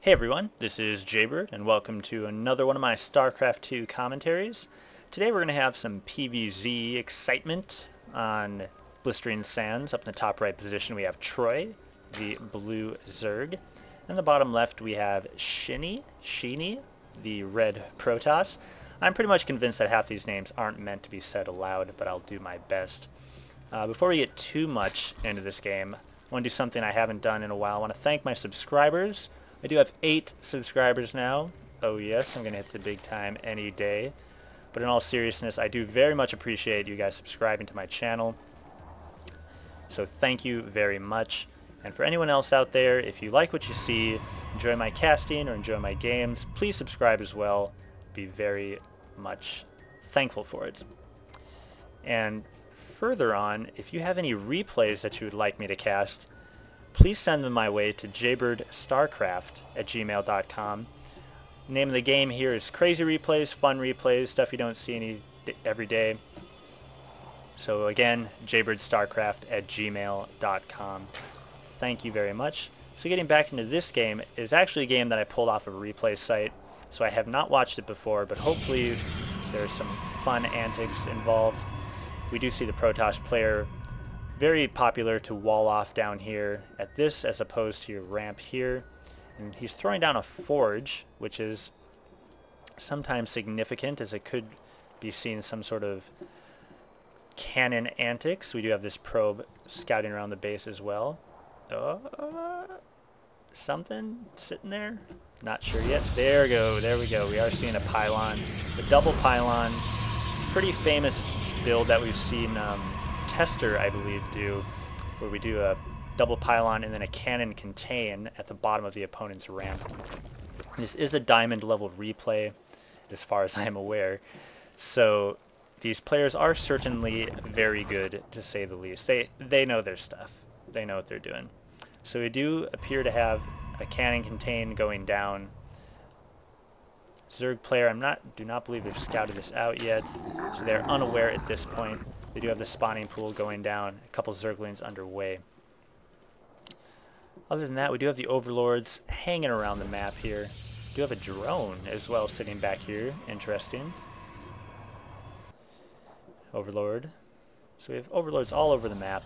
Hey everyone, this is Jaybird and welcome to another one of my StarCraft 2 commentaries. Today we're going to have some PvZ excitement on Blistering Sands. Up in the top right position we have Troy, the blue Zerg. In the bottom left we have Sheeny, the red Protoss. I'm pretty much convinced that half these names aren't meant to be said aloud, but I'll do my best. Before we get too much into this game, I want to do something I haven't done in a while. I want to thank my subscribers. I do have 8 subscribers now. Oh yes, I'm going to hit the big time any day. But in all seriousness, I do very much appreciate you guys subscribing to my channel. So thank you very much. And for anyone else out there, if you like what you see, enjoy my casting or enjoy my games, please subscribe as well. Be very much thankful for it. And further on, if you have any replays that you would like me to cast, please send them my way to jaybirdStarcraft@gmail.com. Name of the game here is Crazy Replays, Fun Replays, stuff you don't see every day. So again, jaybirdStarcraft@gmail.com. Thank you very much. So getting back into this game is actually a game that I pulled off of a replay site, so I have not watched it before, but hopefully there's some fun antics involved. We do see the Protoss player very popular to wall off down here at this as opposed to your ramp here. And he's throwing down a forge, which is sometimes significant as it could be seen some sort of cannon antics. We do have this probe scouting around the base as well. Something sitting there? Not sure yet. There we go. We are seeing a pylon. The double pylon. It's a pretty famous build that we've seen Tester, I believe, do, where we do a double pylon and then a cannon contain at the bottom of the opponent's ramp. This is a diamond level replay as far as I am aware, so these players are certainly very good, to say the least. They know their stuff. They know what they're doing. So we do appear to have a cannon contain going down. Zerg player, do not believe they've scouted this out yet, so they're unaware at this point. They do have the spawning pool going down, a couple Zerglings underway. Other than that, we do have the Overlords hanging around the map here. We do have a drone as well sitting back here. Interesting. Overlord. So we have Overlords all over the map.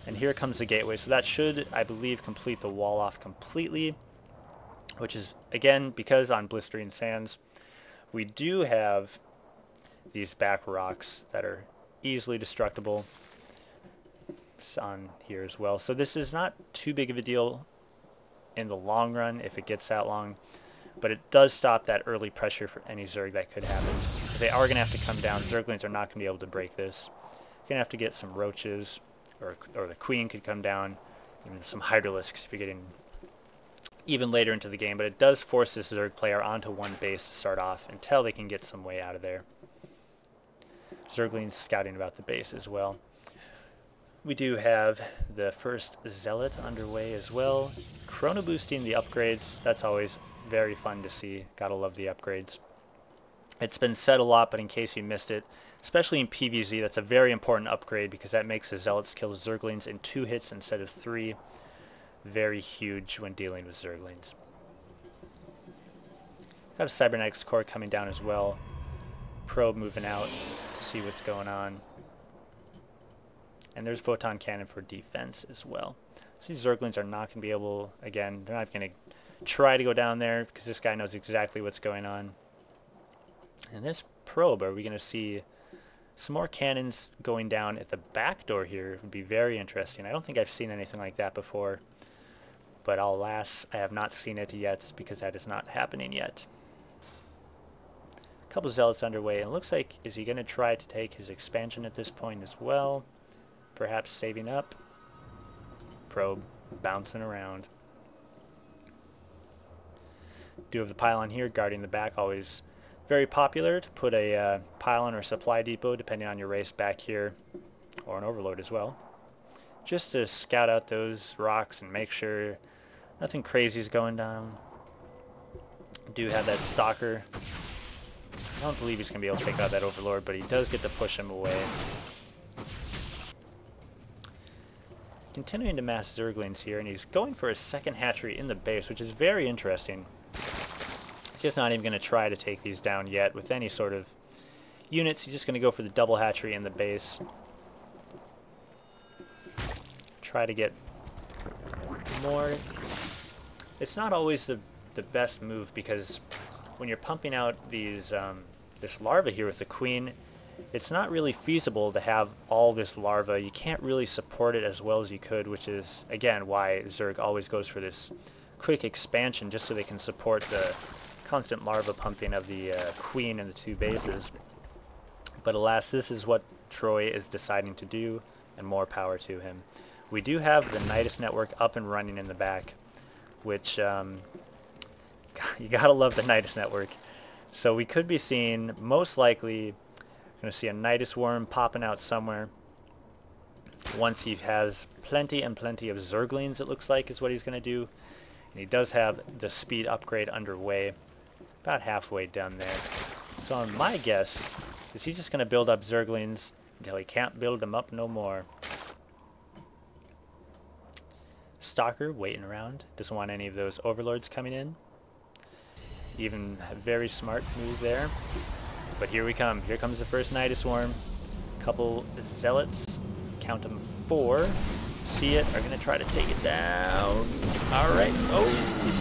And here comes the gateway. So that should, I believe, complete the wall off completely. Which is, again, because on Blistering Sands, we do have these back rocks that are easily destructible. It's on here as well. So this is not too big of a deal in the long run if it gets that long. But it does stop that early pressure for any Zerg that could happen. Because they are going to have to come down. Zerglings are not going to be able to break this. You're going to have to get some roaches, or the Queen could come down, even some Hydralisks if you're getting even later into the game, but it does force this Zerg player onto one base to start off until they can get some way out of there. Zerglings scouting about the base as well. We do have the first Zealot underway as well. Chrono boosting the upgrades, that's always very fun to see. Gotta love the upgrades. It's been said a lot, but in case you missed it, especially in PvZ, that's a very important upgrade because that makes the Zealots kill Zerglings in 2 hits instead of 3. Very huge when dealing with Zerglings. Got a Cybernetics core coming down as well. Probe moving out to see what's going on. And there's Photon Cannon for defense as well. So these Zerglings are not going to be able, again, they're not going to try to go down there because this guy knows exactly what's going on. And this probe, are we going to see some more cannons going down at the back door here? Would be very interesting. I don't think I've seen anything like that before. But alas, I have not seen it yet because that is not happening yet. A couple Zealots underway, and it looks like, is he going to try to take his expansion at this point as well? Perhaps saving up. Probe bouncing around. Do have the pylon here guarding the back, always very popular to put a pylon or supply depot, depending on your race, back here, or an Overlord as well. Just to scout out those rocks and make sure nothing crazy is going down. Do have that Stalker. I don't believe he's going to be able to take out that Overlord, but he does get to push him away. continuing to mass Zerglings here, and he's going for a second hatchery in the base, which is very interesting. He's just not even going to try to take these down yet with any sort of units. He's just going to go for the double hatchery in the base. Try to get more. It's not always the best move, because when you're pumping out these this larva here with the queen, it's not really feasible to have all this larva. You can't really support it as well as you could, which is, again, why Zerg always goes for this quick expansion, just so they can support the constant larva pumping of the queen and the two bases. But alas, this is what Troy is deciding to do, and more power to him. We do have the Nydus network up and running in the back, which you gotta love the Nydus network. So we could be seeing, most likely, going to see a Nydus Worm popping out somewhere. Once he has plenty and plenty of Zerglings, it looks like, is what he's going to do. And he does have the speed upgrade underway, about halfway done there. So my guess is he's just going to build up Zerglings until he can't build them up no more. Stalker waiting around, doesn't want any of those overlords coming in. Even a very smart move there. But here we come. Here comes the first Nydus Worm. Couple zealots. Count them 4. See it. Are going to try to take it down. Alright. Oh,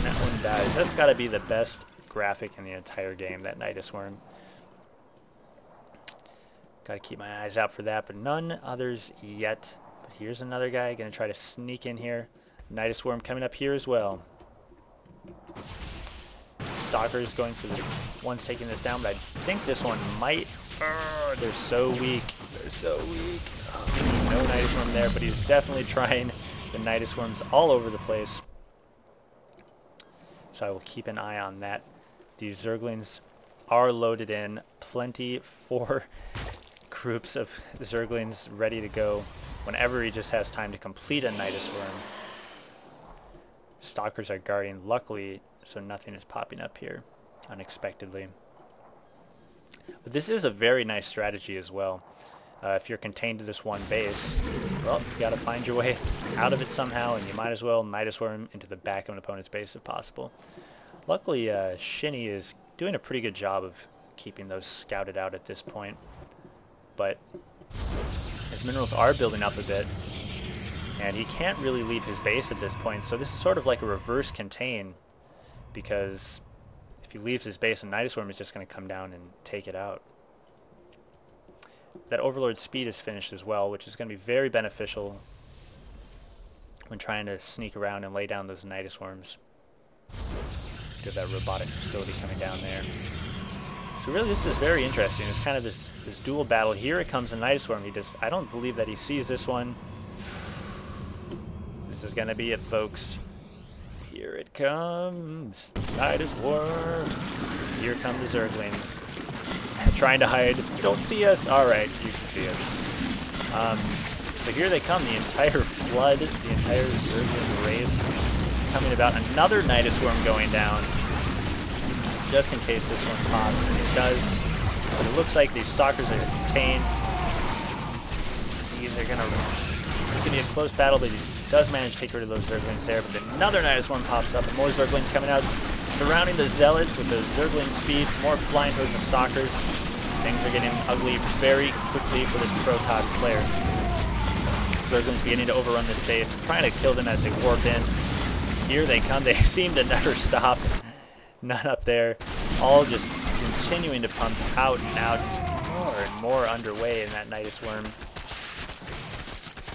that one dies. That's got to be the best graphic in the entire game, that Nydus Worm. Got to keep my eyes out for that, but none others yet. But here's another guy. Going to try to sneak in here. Nydus Worm coming up here as well. Stalker's going for the ones taking this down, but I think this one might... they're so weak. They're so weak. No Nydus Worm there, but he's definitely trying the Nydus Worms all over the place. So I will keep an eye on that. These Zerglings are loaded in. Plenty, 4 groups of Zerglings ready to go whenever he just has time to complete a Nydus Worm. Stalkers are guarding, luckily, so nothing is popping up here unexpectedly. But this is a very nice strategy as well. If you're contained to this one base, well, you got to find your way out of it somehow, and you might as well Nydus Worm into the back of an opponent's base if possible. Luckily, Shinny is doing a pretty good job of keeping those scouted out at this point. But his minerals are building up a bit, and he can't really leave his base at this point, so this is sort of like a reverse contain, because if he leaves his base, a Nydus Worm is just going to come down and take it out. That Overlord speed is finished as well, which is going to be very beneficial when trying to sneak around and lay down those Nydus Worms. Get that robotic facility coming down there. So really this is very interesting. It's kind of this dual battle. Here it comes a Nydus Worm. I don't believe that he sees this one. This is going to be it, folks. Here it comes. Nydus Worm. Here come the Zerglings. Trying to hide. You don't see us? Alright, you can see us. So here they come. The entire flood, the entire Zergling race coming about. Another Nydus Worm going down. Just in case this one pops, and it does. But it looks like these Stalkers are contained. These are going to be a close battle, but he does manage to take rid of those Zerglings there. But then another Nydus Worm pops up, and more Zerglings coming out, surrounding the Zealots with the Zergling speed, more flying towards the Stalkers. Things are getting ugly very quickly for this Protoss player. Zerglings beginning to overrun this base, trying to kill them as they warp in. Here they come. They seem to never stop. None up there. All just continuing to pump out and out. Just more and more underway in that Nydus Worm.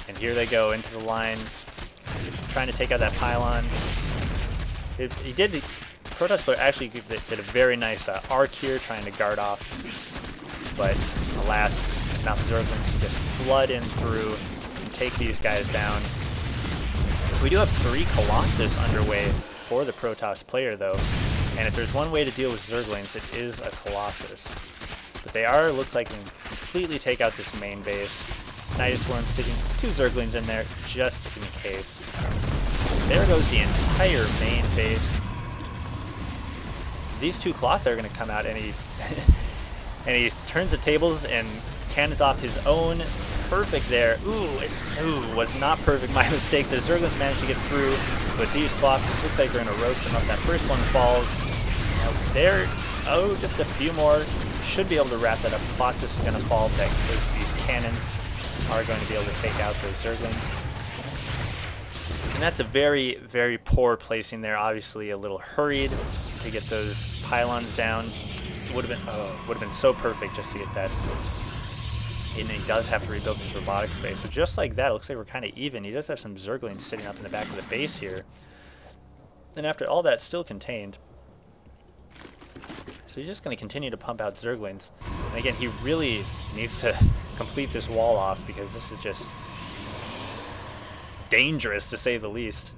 And here they go into the lines, trying to take out that pylon. Protoss player actually did a very nice arc here, trying to guard off. But alas, enough Zerglings to just flood in through and take these guys down. We do have 3 Colossus underway for the Protoss player, though. And if there's one way to deal with Zerglings, it is a Colossus. But they looks like, can completely take out this main base. Nydus Worm sticking 2 Zerglings in there, just in case. There goes the entire main base. These 2 Colossi are going to come out, and he turns the tables and cannons off his own perfect there. Ooh, was not perfect. My mistake. The Zerglings managed to get through, but these Colossus look like they're going to roast them up. That first one falls. There, just a few more. Should be able to wrap that up. Colossus is going to fall because these cannons are going to be able to take out those Zerglings. And that's a very, very poor placing there. Obviously a little hurried to get those pylons down. Would have been so perfect just to get that. And he does have to rebuild his robotic space. So just like that, it looks like we're kind of even. He does have some Zerglings sitting up in the back of the base here. And after all that, still contained. So he's just going to continue to pump out Zerglings. And again, he really needs to complete this wall off because this is just dangerous to say the least.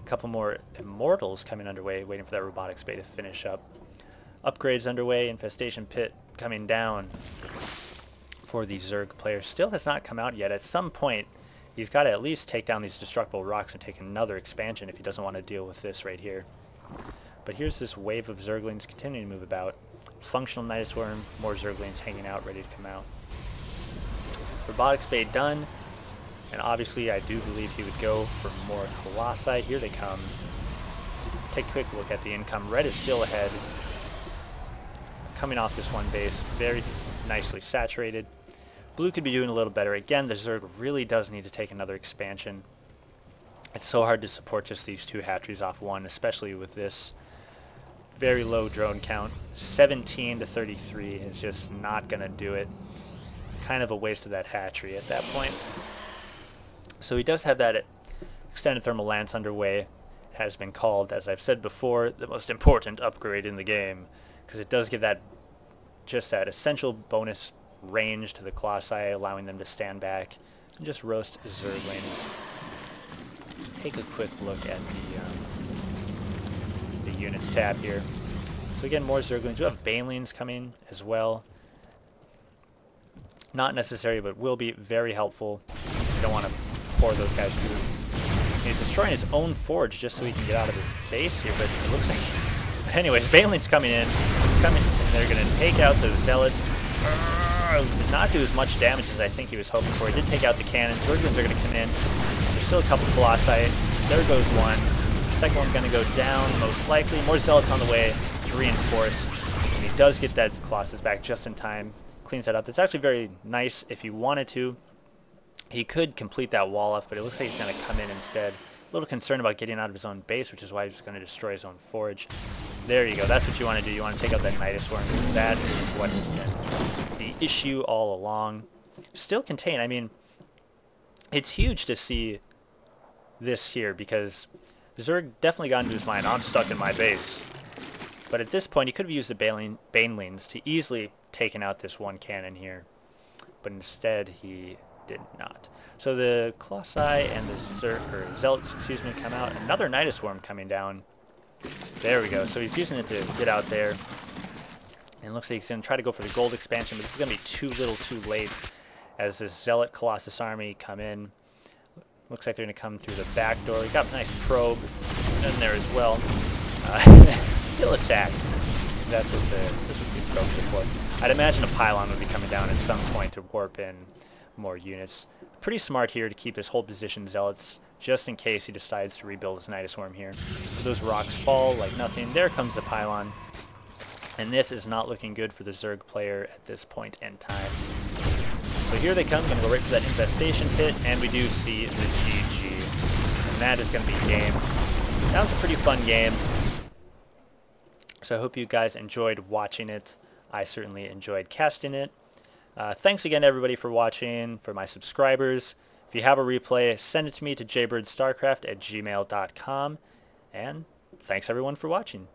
A couple more Immortals coming underway, waiting for that robotic space to finish up. Upgrades underway, Infestation Pit coming down for the Zerg player. Still has not come out yet. At some point, he's got to at least take down these destructible rocks and take another expansion if he doesn't want to deal with this right here. But here's this wave of Zerglings continuing to move about. Functional Nydus Worm, more Zerglings hanging out, ready to come out. Robotic Spade done. And obviously I do believe he would go for more Colossi. Here they come. Take a quick look at the income. Red is still ahead. Coming off this one base, very nicely saturated. Blue could be doing a little better. Again, the Zerg really does need to take another expansion. It's so hard to support just these two hatcheries off one, especially with this very low drone count. 17 to 33 is just not going to do it. Kind of a waste of that hatchery at that point. So he does have that extended thermal lance underway. It has been called, as I've said before, the most important upgrade in the game, because it does give that just that essential bonus range to the Colossi, allowing them to stand back and just roast Zerglings. Take a quick look at the units tab here. So again, more Zerglings. We have Banelings coming as well. Not necessary, but will be very helpful. You don't want to pour those guys through. He's destroying his own forge just so he can get out of his base here, but it looks like... Anyways, Banelings coming in, and they're going to take out the Zealots. Did not do as much damage as I think he was hoping for. He did take out the cannons. Zerglings are going to come in. There's still a couple Colossi. There goes one. Second one's going to go down, most likely. More Zealots on the way to reinforce. And he does get that Colossus back just in time. Cleans that up. That's actually very nice if he wanted to. He could complete that wall off, but it looks like he's going to come in instead. A little concerned about getting out of his own base, which is why he's going to destroy his own forge. There you go. That's what you want to do. You want to take out that Nydus Worm. That is what has been the issue all along. Still contained. I mean, it's huge to see this here because Zerg definitely got into his mind. I'm stuck in my base. But at this point, he could have used the Banelings to easily taken out this one cannon here. But instead, he did not. So the Colossi and the Zealots, come out. Another Nydus Worm coming down. There we go. So he's using it to get out there. And it looks like he's going to try to go for the gold expansion, but this is going to be too little too late as this Zealot Colossus army come in. Looks like they're going to come through the back door. He got a nice probe in there as well. Still attack. That's what the probe is for. I'd imagine a pylon would be coming down at some point to warp in more units. Pretty smart here to keep his whole position Zealots, just in case he decides to rebuild his Nydus Worm here. Those rocks fall like nothing. There comes the pylon. And this is not looking good for the Zerg player at this point in time. So here they come. Going to go right for that infestation pit, and we do see the GG. And that is going to be game. That was a pretty fun game. So I hope you guys enjoyed watching it. I certainly enjoyed casting it. Thanks again everybody for watching. For my subscribers, if you have a replay, send it to me to jbirdstarcraft@gmail.com. And thanks everyone for watching.